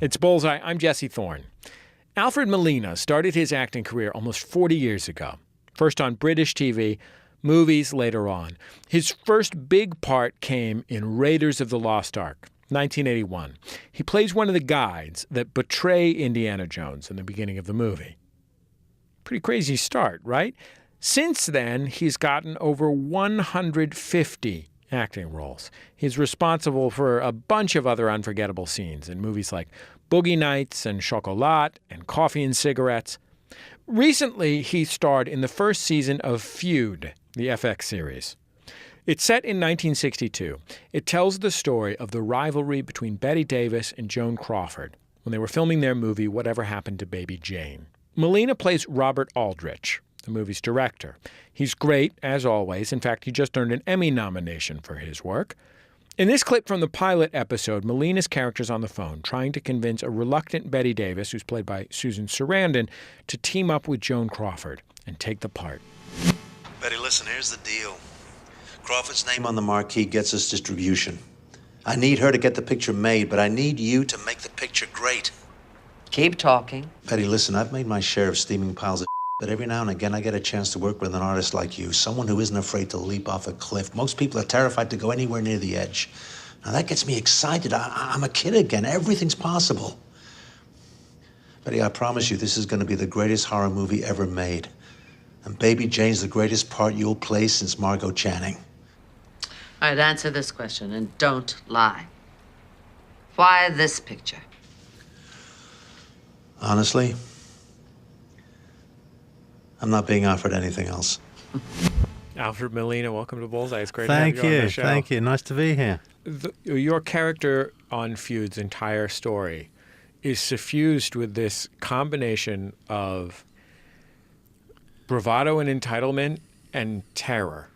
It's Bullseye. I'm Jesse Thorn. Alfred Molina started his acting career almost 40 years ago. First on British TV, movies later on. His first big part came in Raiders of the Lost Ark, 1981. He plays one of the guides that betray Indiana Jones in the beginning of the movie. Pretty crazy start, right? Since then, he's gotten over 150 acting roles. He's responsible for a bunch of other unforgettable scenes in movies like Boogie Nights and Chocolat and Coffee and Cigarettes. Recently, he starred in the first season of Feud, the FX series. It's set in 1962. It tells the story of the rivalry between Bette Davis and Joan Crawford when they were filming their movie Whatever Happened to Baby Jane. Molina plays Robert Aldrich, the movie's director. He's great, as always. In fact, he just earned an Emmy nomination for his work. In this clip from the pilot episode, Molina's character's on the phone trying to convince a reluctant Bette Davis, who's played by Susan Sarandon, to team up with Joan Crawford and take the part. Bette, listen, here's the deal. Crawford's name on the marquee gets us distribution. I need her to get the picture made, but I need you to make the picture great. Keep talking. Bette, listen, I've made my share of steaming piles of but every now and again I get a chance to work with an artist like you, someone who isn't afraid to leap off a cliff. Most people are terrified to go anywhere near the edge. Now that gets me excited. I'm a kid again. Everything's possible. Bette, I promise you this is going to be the greatest horror movie ever made. And Baby Jane's the greatest part you'll play since Margot Channing. All right, answer this question and don't lie. Why this picture? Honestly, I'm not being offered anything else. Alfred Molina, welcome to Bullseye. It's great Thank to have you on the show. Thank you. Nice to be here. Your character on Feud's entire story is suffused with this combination of bravado and entitlement and terror.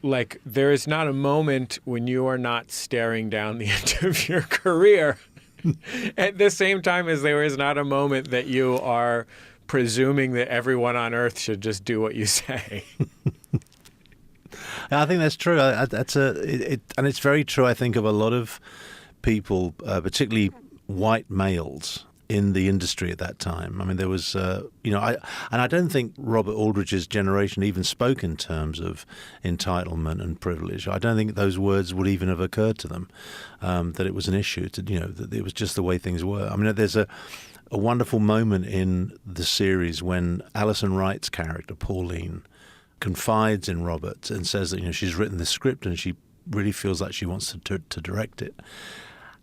Like, there is not a moment when you are not staring down the end of your career at the same time as there is not a moment that you are presuming that everyone on Earth should just do what you say. I think that's true. And it's very true, I think, of a lot of people, particularly white males in the industry at that time. I mean, there was, I don't think Robert Aldrich's generation even spoke in terms of entitlement and privilege. I don't think those words would even have occurred to them, that it was an issue, that it was just the way things were. I mean, there's a wonderful moment in the series when Alison Wright's character, Pauline, confides in Robert and says that she's written this script and she really feels like she wants to direct it.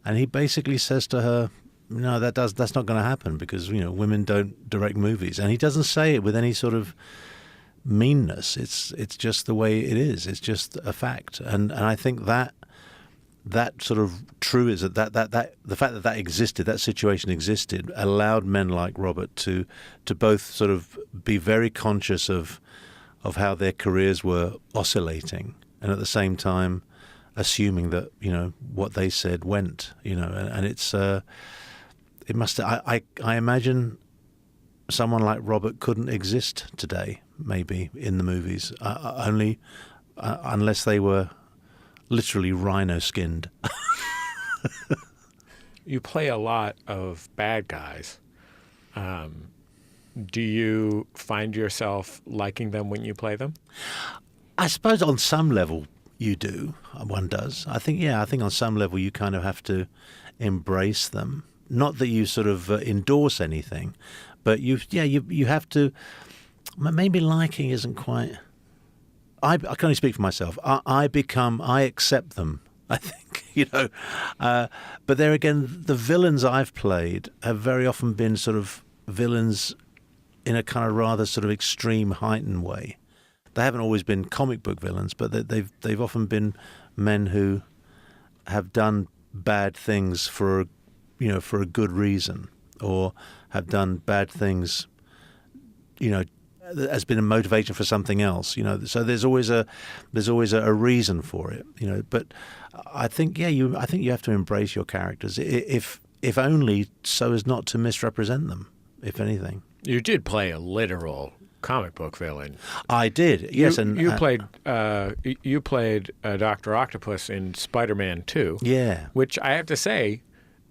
And he basically says to her, no, that's not going to happen because women don't direct movies. And he doesn't say it with any sort of meanness. It's just the way it is. It's just a fact. And I think that sort of true is that the fact that existed, that situation existed, allowed men like Robert to both sort of be very conscious of how their careers were oscillating, and at the same time assuming that what they said went. And it's it must. I imagine someone like Robert couldn't exist today, maybe in the movies, only unless they were literally rhino-skinned. You play a lot of bad guys. Do you find yourself liking them when you play them? I suppose on some level you do. One does. I think on some level you kind of have to embrace them. Not that you sort of endorse anything, but you have to. Maybe liking isn't quite. I can only speak for myself. I accept them, I think, But there again, the villains I've played have very often been sort of villains in a kind of rather sort of extreme, heightened way. They haven't always been comic book villains, but they've often been men who have done bad things for a good reason, or have done bad things, has been a motivation for something else, So there's always a reason for it, But I think you have to embrace your characters, if only so as not to misrepresent them, if anything. You did play a literal comic book villain. I did, yes, you played Dr. Octopus in Spiderman 2. Yeah, which I have to say,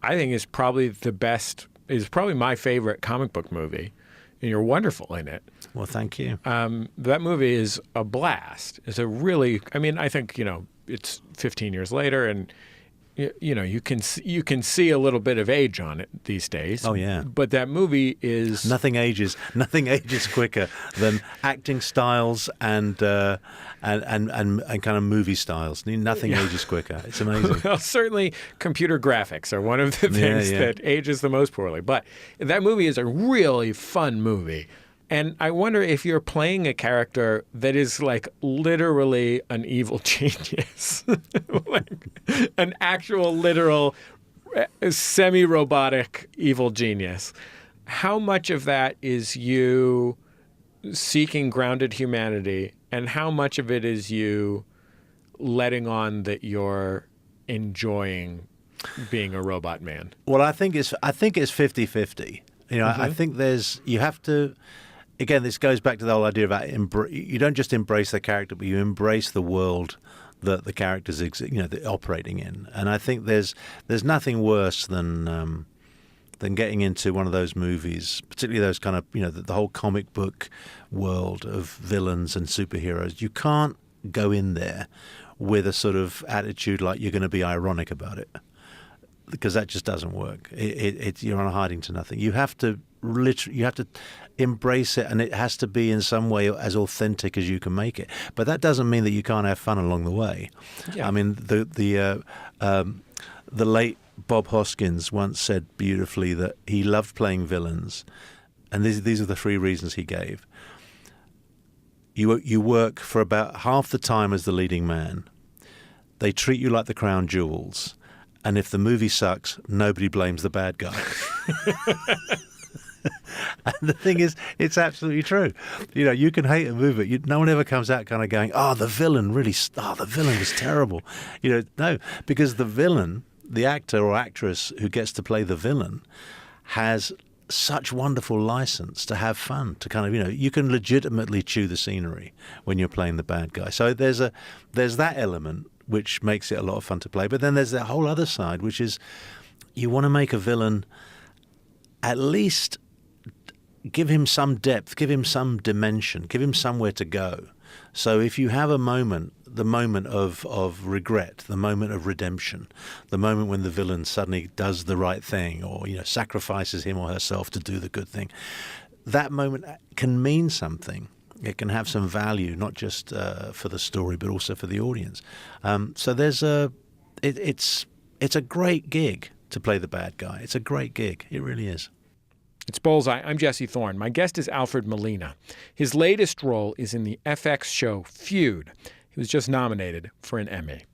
I think is probably the best, is probably my favorite comic book movie, and you're wonderful in it. Well, thank you. That movie is a blast. It's a really, I mean, I think, it's 15 years later, and you can see a little bit of age on it these days. Oh yeah. But that movie is Nothing ages quicker than acting styles and kind of movie styles. Nothing ages quicker. It's amazing. Well, certainly computer graphics are one of the things that ages the most poorly. But that movie is a really fun movie. And I wonder if you're playing a character that is like literally an evil genius, like an actual literal semi-robotic evil genius. How much of that is you seeking grounded humanity, and how much of it is you letting on that you're enjoying being a robot man? Well, I think it's 50-50. I think you have to. Again, this goes back to the whole idea about you don't just embrace the character, but you embrace the world that the character's they're operating in. And I think there's nothing worse than getting into one of those movies, particularly those kind of the whole comic book world of villains and superheroes. You can't go in there with a sort of attitude like you're going to be ironic about it, because that just doesn't work. You're on a hiding to nothing. You have to embrace it, and it has to be in some way as authentic as you can make it. But that doesn't mean that you can't have fun along the way. Yeah. I mean, the late Bob Hoskins once said beautifully that he loved playing villains, and these are the 3 reasons he gave. You work for about half the time as the leading man. They treat you like the crown jewels, and if the movie sucks, nobody blames the bad guy. And the thing is, it's absolutely true. You can hate a movie. No one ever comes out kind of going, the villain was terrible. No, because the villain, the actor or actress who gets to play the villain, has such wonderful license to have fun, to kind of, you can legitimately chew the scenery when you're playing the bad guy. So there's that element which makes it a lot of fun to play. But then there's that whole other side, which is you want to make a villain at least give him some depth, give him some dimension, give him somewhere to go. So if you have the moment of regret, the moment of redemption, the moment when the villain suddenly does the right thing, or sacrifices him or herself to do the good thing, that moment can mean something. It can have some value, not just for the story, but also for the audience. So it's a great gig to play the bad guy. It's a great gig. It really is. It's Bullseye. I'm Jesse Thorn. My guest is Alfred Molina. His latest role is in the FX show Feud. He was just nominated for an Emmy.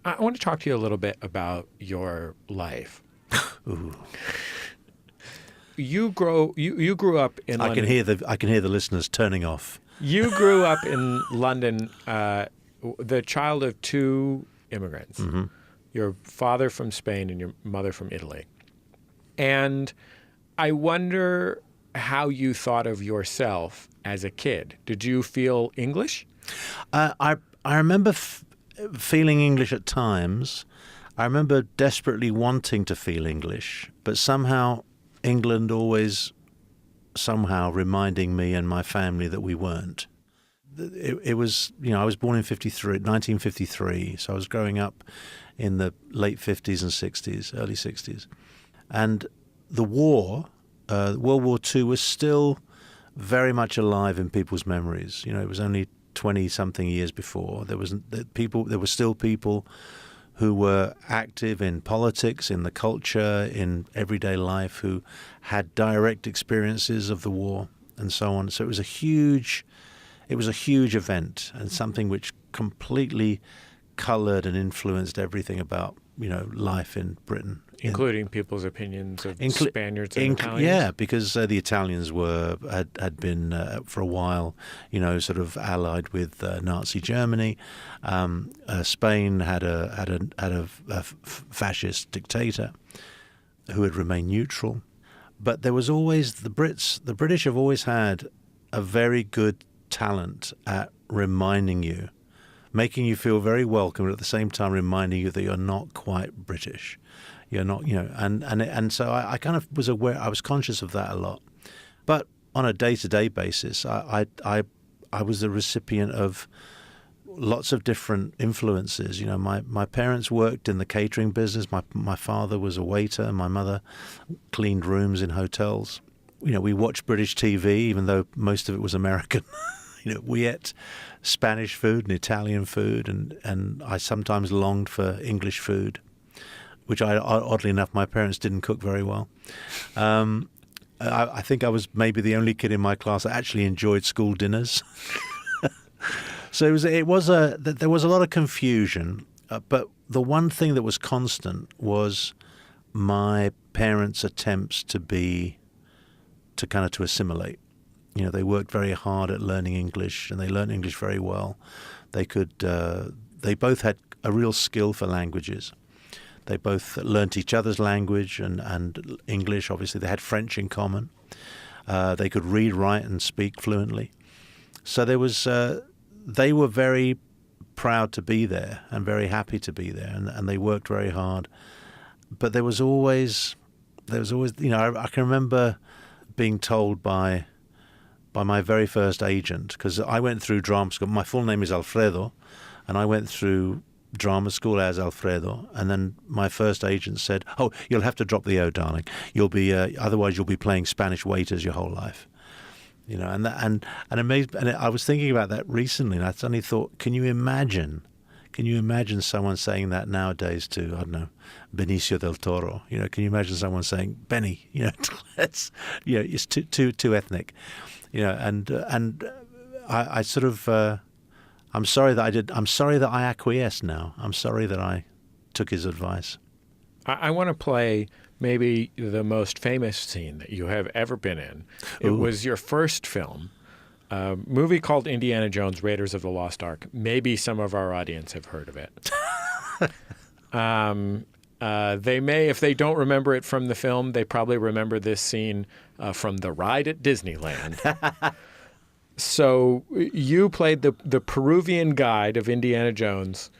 I want to talk to you a little bit about your life. Ooh. You grew up in London. I can hear the listeners turning off. You grew up in London, the child of 2 immigrants. Mm-hmm. Your father from Spain and your mother from Italy. And I wonder how you thought of yourself as a kid. Did you feel English? I remember feeling English at times. I remember desperately wanting to feel English, but somehow England always somehow reminding me and my family that we weren't. It was, I was born in 1953, so I was growing up in the late 50s and 60s, early 60s. And the war, World War II, was still very much alive in people's memories. It was only 20-something years before. There were still people who were active in politics, in the culture, in everyday life, who had direct experiences of the war and so on. So it was a huge event, and something which completely colored and influenced everything about, life in Britain. Including people's opinions of Spaniards and Italians? Yeah, because the Italians had been for a while, sort of allied with Nazi Germany. Spain had a fascist dictator who had remained neutral. But there was always the British have always had a very good talent at reminding you, making you feel very welcome, but at the same time reminding you that you're not quite British. You're not, and so I kind of was aware. I was conscious of that a lot, but on a day-to-day basis, I was the recipient of lots of different influences. My parents worked in the catering business. My father was a waiter, and my mother cleaned rooms in hotels. We watched British TV, even though most of it was American. We ate Spanish food and Italian food, and I sometimes longed for English food, which oddly enough, my parents didn't cook very well. I think I was maybe the only kid in my class that actually enjoyed school dinners. So there was a lot of confusion, but the one thing that was constant was my parents' attempts to assimilate. They worked very hard at learning English, and they learned English very well. They both had a real skill for languages. They both learnt each other's language and English. Obviously, they had French in common. They could read, write, and speak fluently. So they were very proud to be there and very happy to be there, and they worked very hard. But there was always, I can remember being told by my very first agent, because I went through drama school. My full name is Alfredo, and I went through drama school as Alfredo, and then my first agent said, "Oh, you'll have to drop the O, darling. You'll be otherwise you'll be playing Spanish waiters your whole life." And I was thinking about that recently, and I suddenly thought, can you imagine someone saying that nowadays to, I don't know, Benicio del Toro? Can you imagine someone saying, "Benny"? It's too ethnic. I sort of. I'm sorry that I acquiesced now. I'm sorry that I took his advice. I want to play maybe the most famous scene that you have ever been in. It was your first film, a movie called Indiana Jones, Raiders of the Lost Ark. Maybe some of our audience have heard of it. They may, if they don't remember it from the film, they probably remember this scene from the ride at Disneyland. So you played the Peruvian guide of Indiana Jones.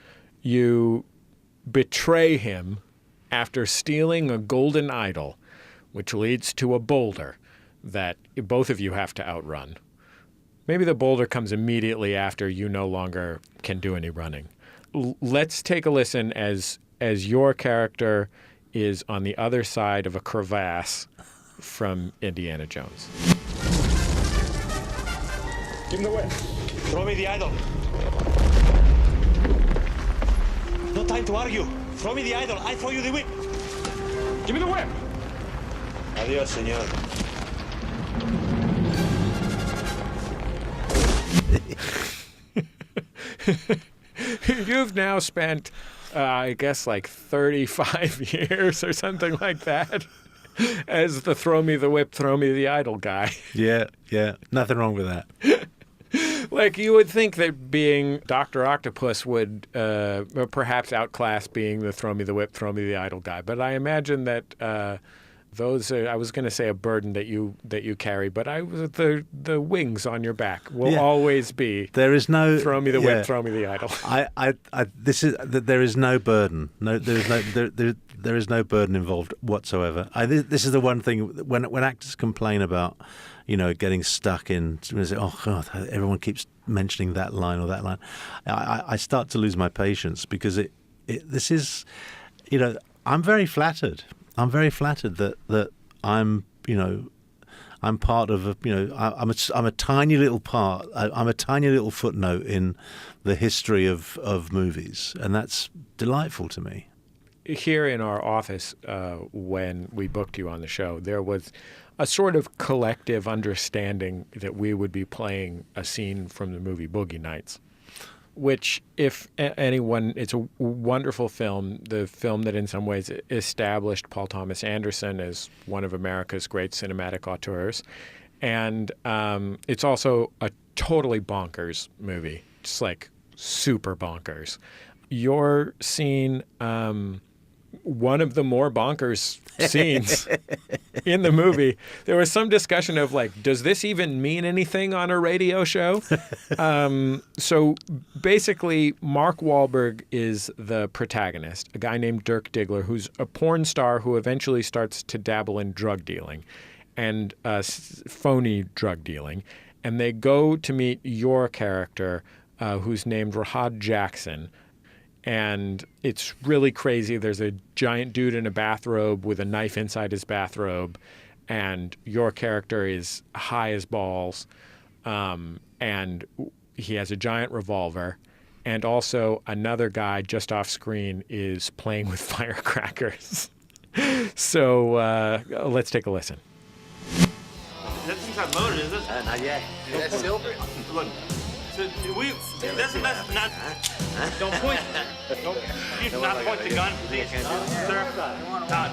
You betray him after stealing a golden idol, which leads to a boulder that both of you have to outrun. Maybe the boulder comes immediately after you no longer can do any running. Let's take a listen as your character is on the other side of a crevasse from Indiana Jones. Give him the whip. Throw me the idol. No time to argue. Throw me the idol. I throw you the whip. Give me the whip. Adios, señor. You've now spent, I guess, like 35 years or something like that as the throw me the whip, throw me the idol guy. Yeah. Nothing wrong with that. Like, you would think that being Dr. Octopus would perhaps outclass being the throw me the whip, throw me the idol guy. But I imagine that those are, I was going to say a burden that you carry, but the wings on your back will always be. There is no throw me the whip, throw me the idol. There is no burden. There is no burden involved whatsoever. This is the one thing when actors complain about, getting stuck in, oh God, everyone keeps mentioning that line or that line. I start to lose my patience, because this is, I'm very flattered. I'm very flattered that I'm, I'm part of I'm a tiny little part. I'm a tiny little footnote in the history of movies, and that's delightful to me. Here in our office, when we booked you on the show, there was a sort of collective understanding that we would be playing a scene from the movie Boogie Nights, which, if anyone, it's a wonderful film, the film that in some ways established Paul Thomas Anderson as one of America's great cinematic auteurs. And it's also a totally bonkers movie, just like super bonkers. Your scene, one of the more bonkers scenes in the movie, there was some discussion of like, does this even mean anything on a radio show? So basically, Mark Wahlberg is the protagonist, a guy named Dirk Diggler, who's a porn star who eventually starts to dabble in drug dealing and phony drug dealing. And they go to meet your character, who's named Rahad Jackson. And it's really crazy. There's a giant dude in a bathrobe with a knife inside his bathrobe. And your character is high as balls. And he has a giant revolver. And also another guy just off screen is playing with firecrackers. So let's take a listen. That thing's not loaded, is it? Not yet. Is that silver? Look, so that's not. Don't point. Don't. You do not point the gun, please, sir. Todd.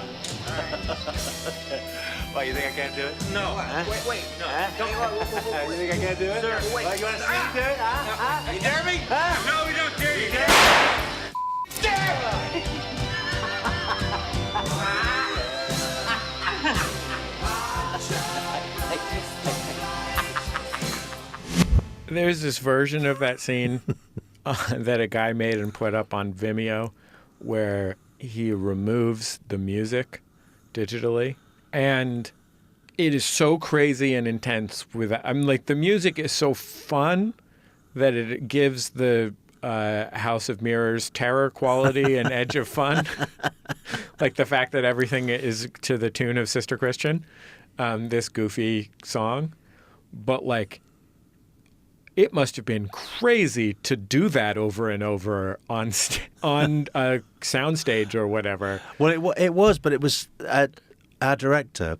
Why, you think I can't do it? No. Huh? Wait. No. Huh? Don't. You think I can't do it? Sir, wait. Why, you want to see me do it? Huh? You dare me? Huh? No, we don't dare you. There's this version of that scene that a guy made and put up on Vimeo where he removes the music digitally. And it is so crazy and intense. I'm like, the music is so fun that it gives the House of Mirrors terror quality and edge of fun. Like the fact that everything is to the tune of Sister Christian, this goofy song. But like, it must have been crazy to do that over and over on a soundstage or whatever. Well, it was, but it was our director,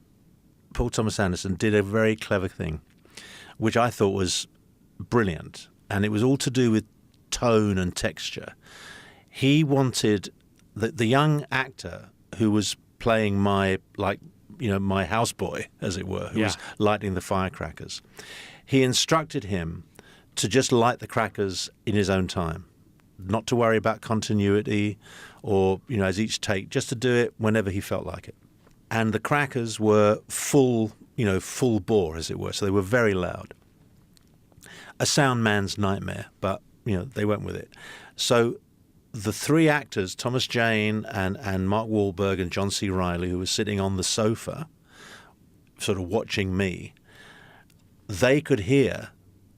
Paul Thomas Anderson, did a very clever thing, which I thought was brilliant, and it was all to do with tone and texture. He wanted the young actor who was playing my houseboy, as it were, who was lighting the firecrackers. He instructed him to just light the crackers in his own time, not to worry about continuity or, as each take, just to do it whenever he felt like it. And the crackers were full bore, as it were, so they were very loud. A sound man's nightmare, but, they went with it. So the three actors, Thomas Jane and Mark Wahlberg and John C. Reilly, who was sitting on the sofa sort of watching me, they could hear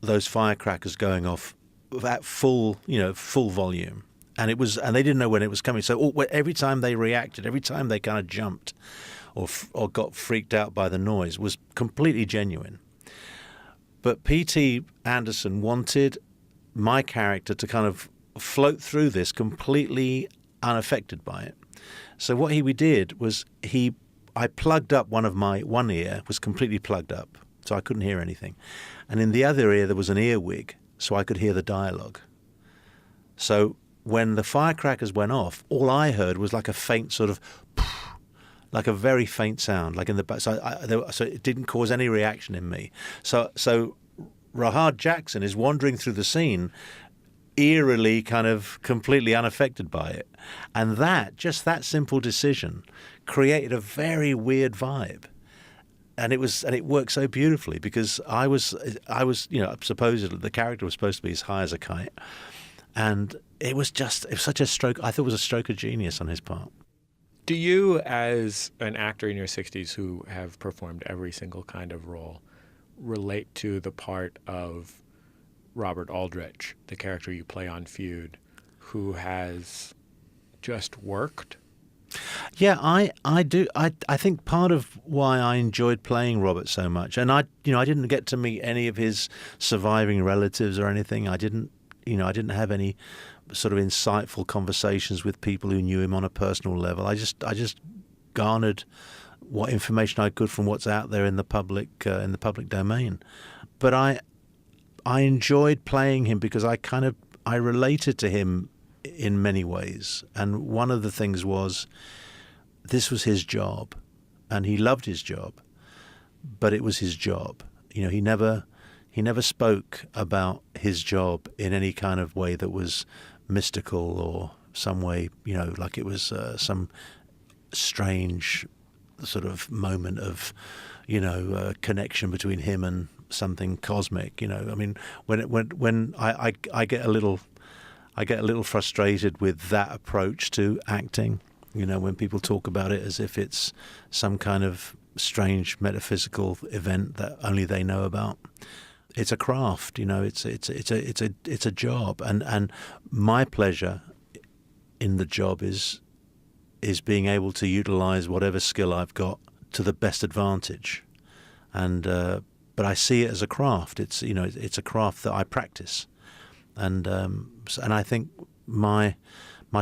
those firecrackers going off at full volume, and they didn't know when it was coming. So every time they reacted, every time they kind of jumped or got freaked out by the noise, was completely genuine. But P.T. Anderson wanted my character to kind of float through this completely unaffected by it. So what we did was I plugged up one ear was completely plugged up, so I couldn't hear anything. And in the other ear, there was an earwig, so I could hear the dialogue. So when the firecrackers went off, all I heard was like a faint sort of, like a very faint sound, like in the back. So it didn't cause any reaction in me. So Rahad Jackson is wandering through the scene, eerily kind of completely unaffected by it. And just that simple decision created a very weird vibe. And it worked so beautifully because I was supposedly the character was supposed to be as high as a kite, and it was such a stroke. I thought it was a stroke of genius on his part. Do you, as an actor in your 60s who have performed every single kind of role, relate to the part of Robert Aldrich, the character you play on Feud, who has just worked? Yeah, I do. I think part of why I enjoyed playing Robert so much, and I didn't get to meet any of his surviving relatives or anything. I didn't have any sort of insightful conversations with people who knew him on a personal level. I just garnered what information I could from what's out there in the public domain. But I enjoyed playing him because I related to him in many ways, and one of the things was this was his job, and he loved his job, but it was his job. He never spoke about his job in any kind of way that was mystical or some way, like it was some strange sort of moment of, connection between him and something cosmic. I mean, when I get a little frustrated with that approach to acting. When people talk about it as if it's some kind of strange metaphysical event that only they know about. It's a craft, it's a job, and my pleasure in the job is being able to utilize whatever skill I've got to the best advantage, and but I see it as a craft. It's a craft that I practice, and I think my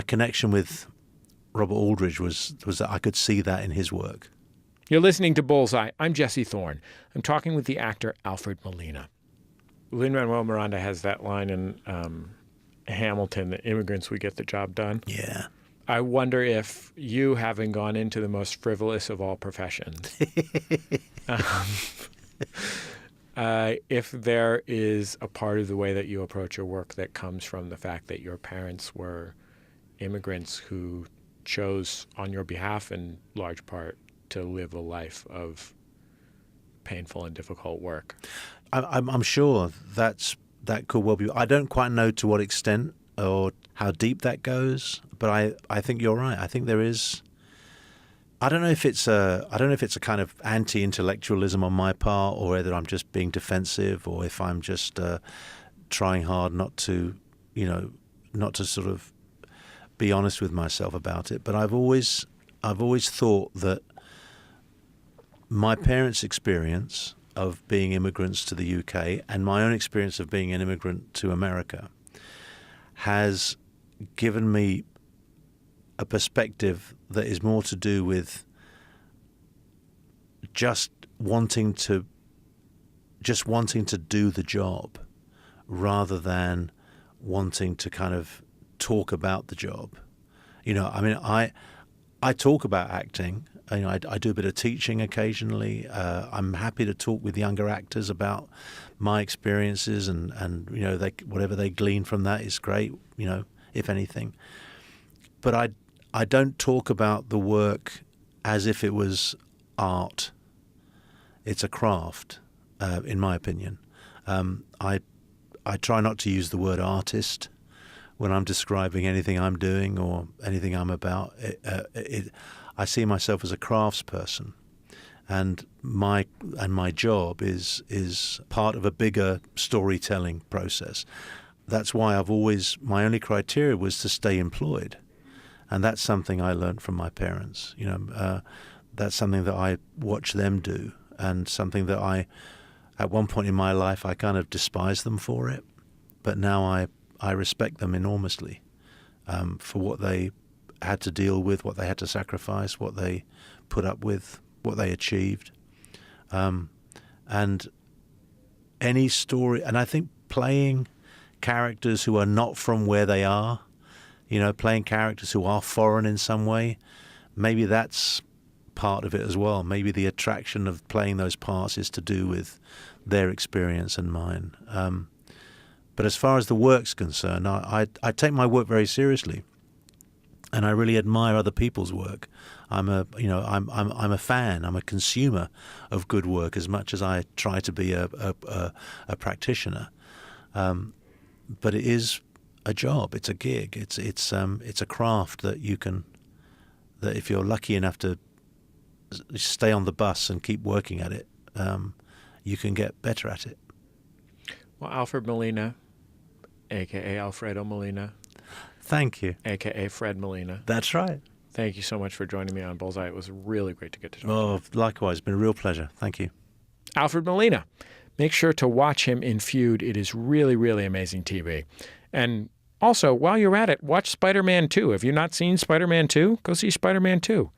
connection with Robert Aldrich was that I could see that in his work. You're listening to Bullseye. I'm Jesse Thorn. I'm talking with the actor Alfred Molina. Lin-Manuel Miranda has that line in Hamilton, "The immigrants, we get the job done." Yeah. I wonder if you, having gone into the most frivolous of all professions, if there is a part of the way that you approach your work that comes from the fact that your parents were immigrants who chose on your behalf in large part to live a life of painful and difficult work. I'm sure that could well be. I don't quite know to what extent or how deep that goes, but I think you're right. I think there is. I don't know if it's a kind of anti-intellectualism on my part, or whether I'm just being defensive, or if I'm just trying hard not to sort of be honest with myself about it. But I've always thought that my parents' experience of being immigrants to the UK and my own experience of being an immigrant to America has given me a perspective that is more to do with just wanting to do the job rather than wanting to kind of talk about the job. I mean, I talk about acting. I do a bit of teaching occasionally. I'm happy to talk with younger actors about my experiences, and whatever they glean from that is great. If anything, but I don't talk about the work as if it was art. It's a craft, in my opinion. I try not to use the word artist when I'm describing anything I'm doing or anything I'm about. I see myself as a craftsperson, and my job is part of a bigger storytelling process. That's why my only criteria was to stay employed, and that's something I learned from my parents. That's something that I watched them do, and something that at one point in my life, I kind of despised them for it, but now I respect them enormously for what they had to deal with, what they had to sacrifice, what they put up with, what they achieved. And any story, and I think playing characters who are not from where they are, playing characters who are foreign in some way, maybe that's part of it as well. Maybe the attraction of playing those parts is to do with their experience and mine. But as far as the work's concerned, I take my work very seriously, and I really admire other people's work. I'm a fan. I'm a consumer of good work as much as I try to be a practitioner. But it is a job. It's a gig. It's a craft that if you're lucky enough to stay on the bus and keep working at it, you can get better at it. Well, Alfred Molina, a.k.a. Alfredo Molina. Thank you. A.k.a. Fred Molina. That's right. Thank you so much for joining me on Bullseye. It was really great to get to talk to you. Likewise. It's been a real pleasure. Thank you. Alfred Molina. Make sure to watch him in Feud. It is really, really amazing TV. And also, while you're at it, watch Spider-Man 2. Have you not seen Spider-Man 2? Go see Spider-Man 2.